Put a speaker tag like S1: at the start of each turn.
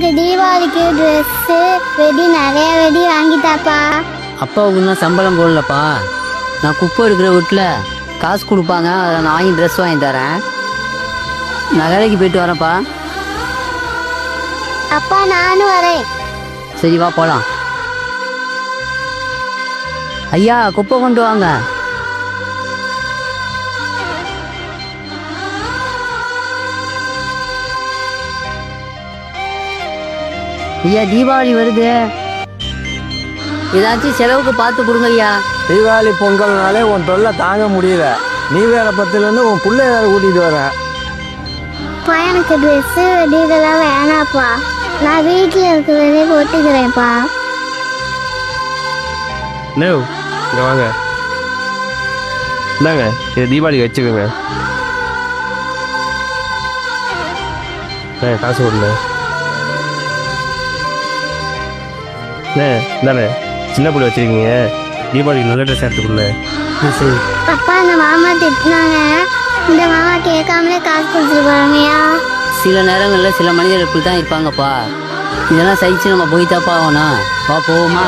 S1: இந்த தீபாவளிக்கு ட்ரெஸ்ஸு வெடி நிறைய வெடி வாங்கிட்டாப்பா.
S2: அப்பாவுக்கு இன்னும் சம்பளம் போடலப்பா. நான் குப்பை எடுக்கிற வீட்டில் காசு கொடுப்பாங்க, அதை நான் வாங்கி ட்ரெஸ் வாங்கி தரேன். நான் வேலைக்கு போயிட்டு வரேன்ப்பா.
S1: அப்பா நானும் வரேன்.
S2: சரி வா போகலாம். ஐயா குப்பை கொண்டு வாங்க. ஐயா தீபாவளி வருது, ஏதாச்சும் செலவுக்கு பார்த்து கொடுங்க ஐயா.
S3: தீபாவளி பொங்கல்னாலே உன் தொல்லை தாங்க முடியல. நீ வேற பத்துலேருந்து உன் பிள்ளை வேற கூட்டிகிட்டு வர.
S1: அப்பா எனக்கு ட்ரெஸ்ஸு வெடி இதெல்லாம் வேணாப்பா. நான் வீட்டில் இருக்கிறதே போட்டுக்கிறேன்ப்பா.
S4: நோ இங்கே வாங்க, இந்தாங்க இதை தீபாவளிக்கு வச்சுக்கோங்க. காசு கொடுங்க. இந்தாண்ணே சின்ன பிள்ளை வச்சுருக்கீங்க, தீபாவளிக்கு நல்ல ட்ரெஸ் எடுத்துக்கொள்ள.
S2: சரி.
S1: அப்பா இந்த மாமா திட்டினாங்க, இந்த மாமா கேட்காமலே காசு கொடுத்துட்டு போறாங்கய்யா.
S2: சில நேரங்களில் சில மனிதர்கள் இப்படி தான் இருப்பாங்கப்பா. இதெல்லாம் சகிச்சு நம்ம போய் தாப்பா ஆகணும். வா போவோமா?